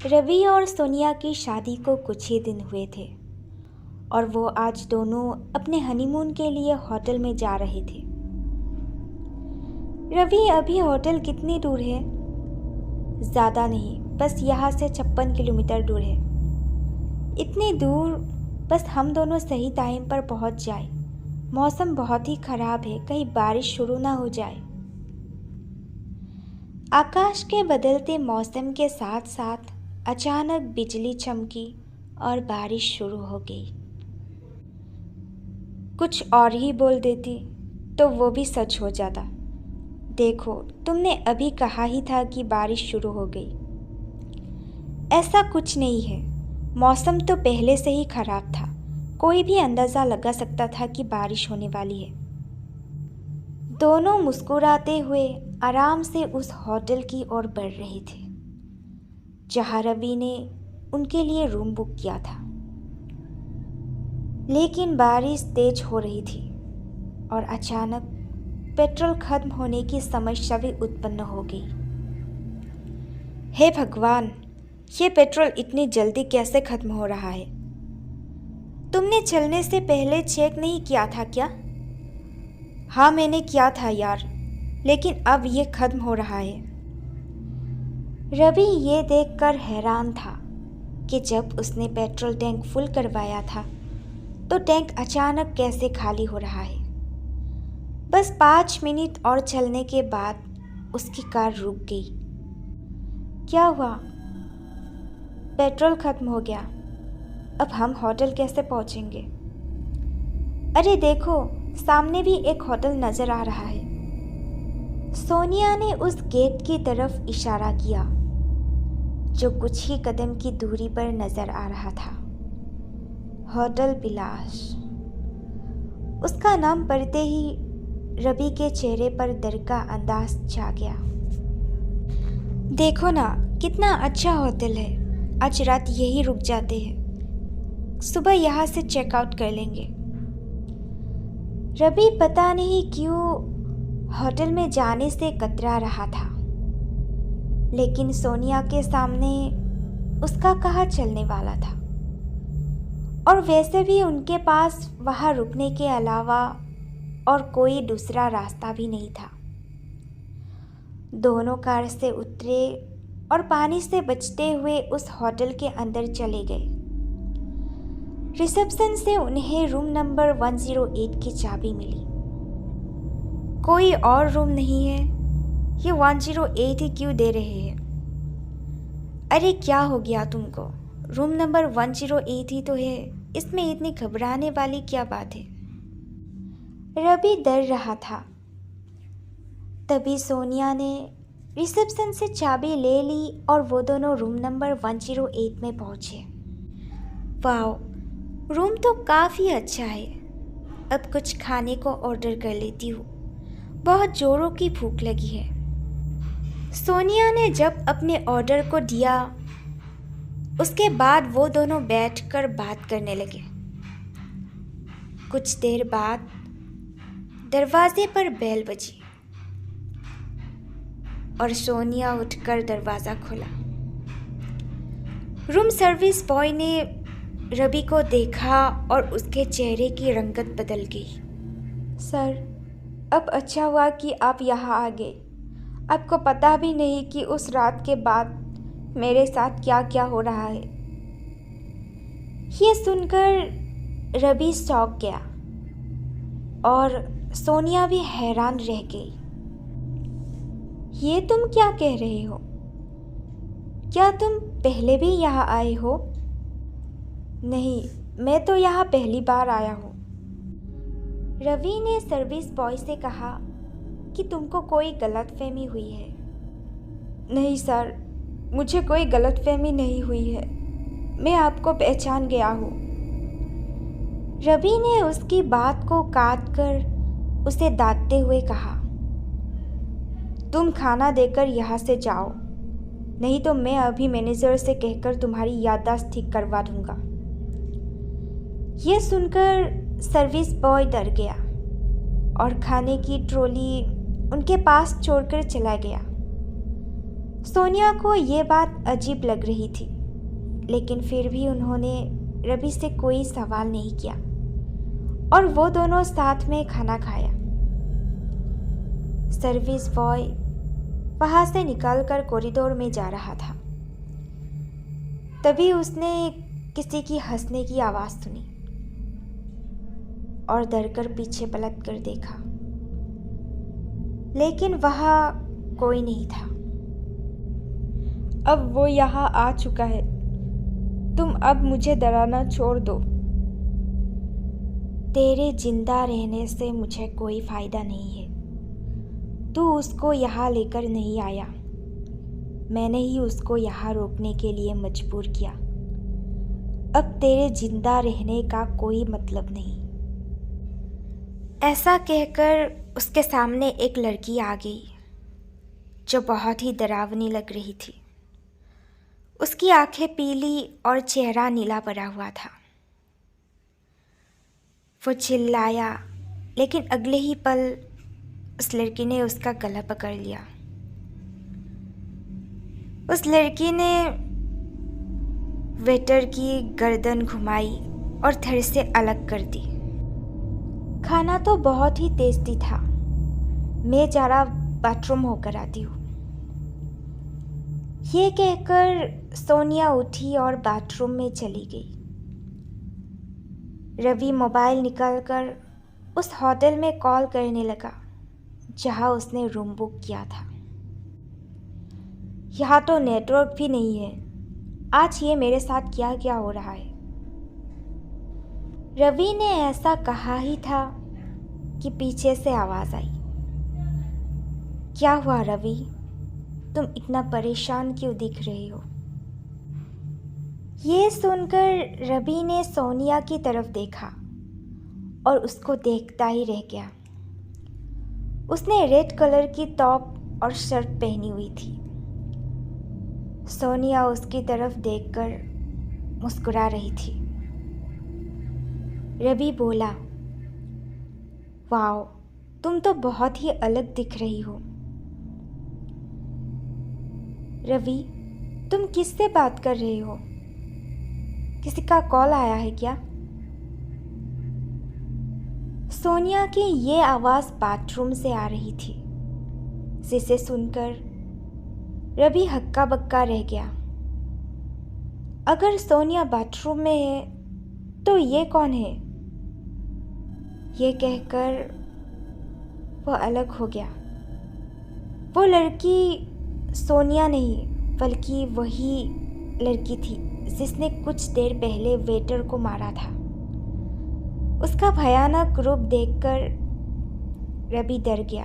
रवि और सोनिया की शादी को कुछ ही दिन हुए थे और वो आज दोनों अपने हनीमून के लिए होटल में जा रहे थे। रवि, अभी होटल कितनी दूर है? ज़्यादा नहीं, बस यहाँ से 56 किलोमीटर दूर है। इतनी दूर, बस हम दोनों सही टाइम पर पहुँच जाए। मौसम बहुत ही ख़राब है, कहीं बारिश शुरू ना हो जाए। आकाश के बदलते मौसम के साथ साथ अचानक बिजली चमकी और बारिश शुरू हो गई। कुछ और ही बोल देती तो वो भी सच हो जाता। देखो, तुमने अभी कहा ही था कि बारिश शुरू हो गई। ऐसा कुछ नहीं है, मौसम तो पहले से ही खराब था। कोई भी अंदाज़ा लगा सकता था कि बारिश होने वाली है। दोनों मुस्कुराते हुए आराम से उस होटल की ओर बढ़ रहे थे जहाँ रवि ने उनके लिए रूम बुक किया था। लेकिन बारिश तेज हो रही थी और अचानक पेट्रोल खत्म होने की समस्या भी उत्पन्न हो गई। हे भगवान, ये पेट्रोल इतनी जल्दी कैसे खत्म हो रहा है? तुमने चलने से पहले चेक नहीं किया था क्या? हाँ, मैंने किया था यार, लेकिन अब ये खत्म हो रहा है। रवि ये देखकर हैरान था कि जब उसने पेट्रोल टैंक फुल करवाया था तो टैंक अचानक कैसे खाली हो रहा है। बस 5 मिनट और चलने के बाद उसकी कार रुक गई। क्या हुआ? पेट्रोल खत्म हो गया। अब हम होटल कैसे पहुंचेंगे? अरे देखो, सामने भी एक होटल नजर आ रहा है। सोनिया ने उस गेट की तरफ इशारा किया जो कुछ ही कदम की दूरी पर नजर आ रहा था। होटल बिलास। उसका नाम पढ़ते ही रवि के चेहरे पर डर का अंदाज छा गया। देखो ना, कितना अच्छा होटल है। आज रात यही रुक जाते हैं, सुबह यहाँ से चेकआउट कर लेंगे। रवि पता नहीं क्यों होटल में जाने से कतरा रहा था, लेकिन सोनिया के सामने उसका कहा चलने वाला था। और वैसे भी उनके पास वहाँ रुकने के अलावा और कोई दूसरा रास्ता भी नहीं था। दोनों कार से उतरे और पानी से बचते हुए उस होटल के अंदर चले गए। रिसेप्शन से उन्हें रूम नंबर 108 की चाबी मिली। कोई और रूम नहीं है, ये 108 ही क्यों दे रहे हैं? अरे क्या हो गया तुमको? रूम नंबर 108 ही तो है, इसमें इतनी घबराने वाली क्या बात है? रवि डर रहा था। तभी सोनिया ने रिसेप्शन से चाबी ले ली और वो दोनों रूम नंबर 108 में पहुंचे। वाह, रूम तो काफ़ी अच्छा है। अब कुछ खाने को ऑर्डर कर लेती हूँ, बहुत जोरों की भूख लगी है। सोनिया ने जब अपने ऑर्डर को दिया, उसके बाद वो दोनों बैठकर बात करने लगे। कुछ देर बाद दरवाजे पर बेल बजी और सोनिया उठकर दरवाज़ा खोला। रूम सर्विस बॉय ने रवि को देखा और उसके चेहरे की रंगत बदल गई। सर, अब अच्छा हुआ कि आप यहाँ आ गए। आपको पता भी नहीं कि उस रात के बाद मेरे साथ क्या क्या हो रहा है। ये सुनकर रवि चौंक गया और सोनिया भी हैरान रह गई। ये तुम क्या कह रहे हो? क्या तुम पहले भी यहाँ आए हो? नहीं, मैं तो यहाँ पहली बार आया हूँ। रवि ने सर्विस बॉय से कहा कि तुमको कोई गलतफहमी हुई है। नहीं सर, मुझे कोई गलतफहमी नहीं हुई है, मैं आपको पहचान गया हूँ। रवि ने उसकी बात को काट कर उसे डांटते हुए कहा, तुम खाना देकर यहाँ से जाओ, नहीं तो मैं अभी मैनेजर से कहकर तुम्हारी याददाश्त ठीक करवा दूंगा। यह सुनकर सर्विस बॉय डर गया और खाने की ट्रॉली उनके पास छोड़कर चला गया। सोनिया को ये बात अजीब लग रही थी। लेकिन फिर भी उन्होंने रवि से कोई सवाल नहीं किया और वो दोनों साथ में खाना खाया। सर्विस बॉय वहाँ से निकलकर कॉरिडोर में जा रहा था। तभी उसने किसी की हंसने की आवाज़ सुनी और डरकर पीछे पलट कर देखा, लेकिन वहाँ कोई नहीं था। अब वो यहाँ आ चुका है। तुम अब मुझे डराना छोड़ दो। तेरे जिंदा रहने से मुझे कोई फ़ायदा नहीं है। तू उसको यहाँ लेकर नहीं आया, मैंने ही उसको यहाँ रोकने के लिए मजबूर किया। अब तेरे जिंदा रहने का कोई मतलब नहीं। ऐसा कहकर उसके सामने एक लड़की आ गई जो बहुत ही डरावनी लग रही थी। उसकी आंखें पीली और चेहरा नीला पड़ा हुआ था। वो चिल्लाया, लेकिन अगले ही पल उस लड़की ने उसका गला पकड़ लिया। उस लड़की ने वेटर की गर्दन घुमाई और धड़ से अलग कर दी। खाना तो बहुत ही टेस्टी था। मैं जरा बाथरूम होकर आती हूँ। ये कहकर सोनिया उठी और बाथरूम में चली गई। रवि मोबाइल निकालकर उस होटल में कॉल करने लगा जहाँ उसने रूम बुक किया था। यहाँ तो नेटवर्क भी नहीं है। आज ये मेरे साथ क्या क्या हो रहा है। रवि ने ऐसा कहा ही था कि पीछे से आवाज़ आई। क्या हुआ रवि? तुम इतना परेशान क्यों दिख रहे हो? ये सुनकर रवि ने सोनिया की तरफ देखा और उसको देखता ही रह गया। उसने रेड कलर की टॉप और शर्ट पहनी हुई थी। सोनिया उसकी तरफ देखकर मुस्कुरा रही थी। रवि बोला, वाओ, तुम तो बहुत ही अलग दिख रही हो। रवि, तुम किससे बात कर रहे हो? किसी का कॉल आया है क्या? सोनिया की ये आवाज़ बाथरूम से आ रही थी, जिसे सुनकर रवि हक्का बक्का रह गया। अगर सोनिया बाथरूम में है तो ये कौन है? ये कहकर वो अलग हो गया। वो लड़की सोनिया नहीं बल्कि वही लड़की थी जिसने कुछ देर पहले वेटर को मारा था। उसका भयानक रूप देखकर रवि डर गया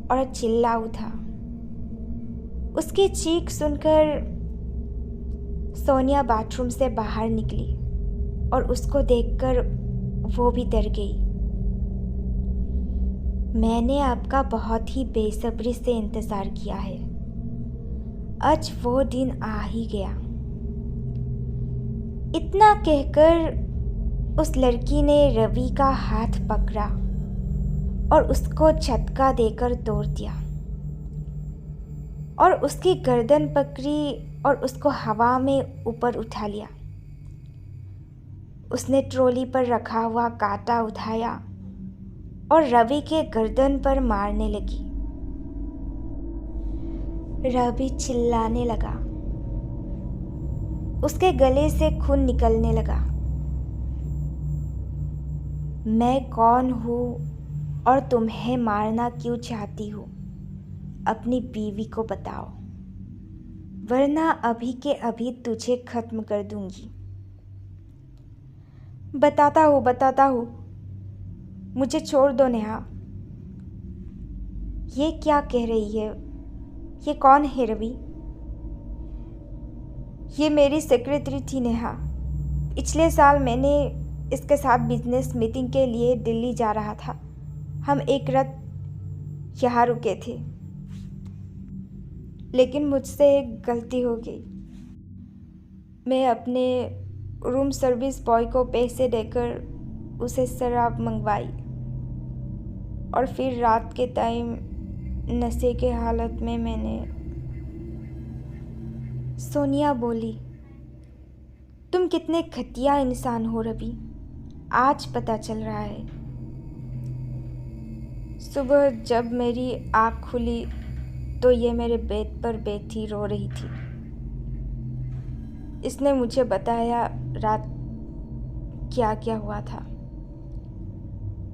और चिल्ला उठा। उसकी चीख सुनकर सोनिया बाथरूम से बाहर निकली और उसको देखकर वो भी डर गई। मैंने आपका बहुत ही बेसब्री से इंतज़ार किया है। आज वो दिन आ ही गया। इतना कहकर उस लड़की ने रवि का हाथ पकड़ा और उसको झटका देकर तोड़ दिया और उसकी गर्दन पकड़ी और उसको हवा में ऊपर उठा लिया। उसने ट्रॉली पर रखा हुआ कांटा उठाया और रवि के गर्दन पर मारने लगी। रवि चिल्लाने लगा। उसके गले से खून निकलने लगा। मैं कौन हूँ और तुम्हें मारना क्यों चाहती हूँ? अपनी बीवी को बताओ, वरना अभी के अभी तुझे खत्म कर दूंगी। बताता हूँ। मुझे छोड़ दो नेहा। ये क्या कह रही है? ये कौन है रवि? ये मेरी सेक्रेटरी थी नेहा। पिछले साल मैंने इसके साथ बिजनेस मीटिंग के लिए दिल्ली जा रहा था। हम एक रात यहाँ रुके थे, लेकिन मुझसे एक गलती हो गई। मैं अपने रूम सर्विस बॉय को पैसे देकर उसे शराब मंगवाई और फिर रात के टाइम नशे के हालत में मैंने। सोनिया बोली, तुम कितने घटिया इंसान हो रवि, आज पता चल रहा है। सुबह जब मेरी आँख खुली तो ये मेरे बेड पर बैठी रो रही थी। इसने मुझे बताया रात क्या क्या हुआ था।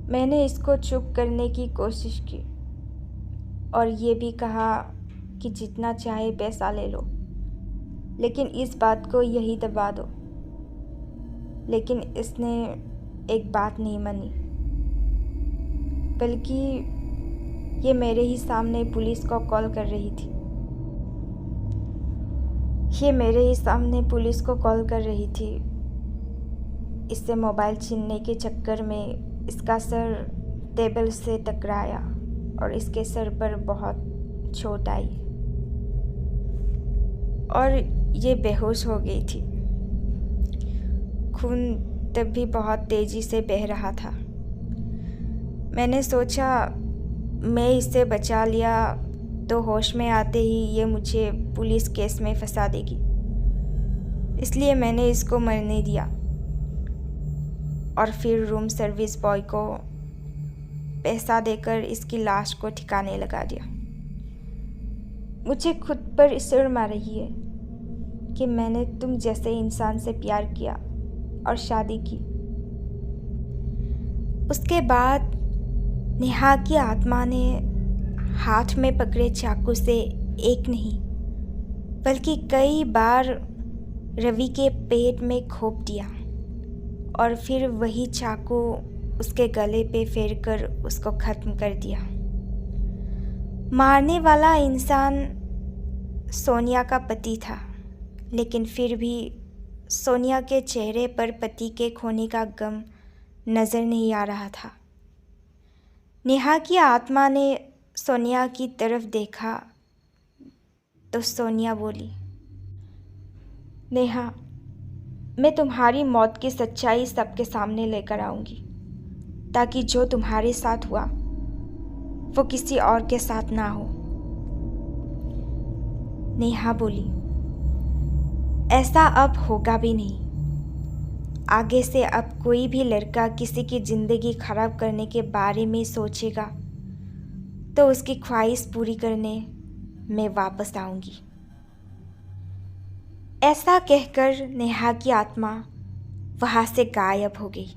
मैंने इसको चुप करने की कोशिश की और ये भी कहा कि जितना चाहे पैसा ले लो, लेकिन इस बात को यही दबा दो। लेकिन इसने एक बात नहीं मानी, बल्कि ये मेरे ही सामने पुलिस को कॉल कर रही थी। इससे मोबाइल छीनने के चक्कर में इसका सर टेबल से टकराया और इसके सर पर बहुत चोट आई और ये बेहोश हो गई थी। खून तब भी बहुत तेज़ी से बह रहा था। मैंने सोचा मैं इसे बचा लिया तो होश में आते ही ये मुझे पुलिस केस में फंसा देगी, इसलिए मैंने इसको मरने दिया और फिर रूम सर्विस बॉय को पैसा देकर इसकी लाश को ठिकाने लगा दिया। मुझे खुद पर शर्म आ रही है कि मैंने तुम जैसे इंसान से प्यार किया और शादी की। उसके बाद नेहा की आत्मा ने हाथ में पकड़े चाकू से एक नहीं बल्कि कई बार रवि के पेट में घोंप दिया और फिर वही चाकू उसके गले पे फेरकर उसको ख़त्म कर दिया। मारने वाला इंसान सोनिया का पति था, लेकिन फिर भी सोनिया के चेहरे पर पति के खोने का गम नज़र नहीं आ रहा था। नेहा की आत्मा ने सोनिया की तरफ देखा तो सोनिया बोली, नेहा, मैं तुम्हारी मौत की सच्चाई सबके सामने लेकर आऊँगी, ताकि जो तुम्हारे साथ हुआ वो किसी और के साथ ना हो। नेहा बोली, ऐसा अब होगा भी नहीं। आगे से अब कोई भी लड़का किसी की ज़िंदगी खराब करने के बारे में सोचेगा तो उसकी ख्वाहिश पूरी करने मैं वापस आऊँगी। ऐसा कहकर नेहा की आत्मा वहाँ से गायब हो गई।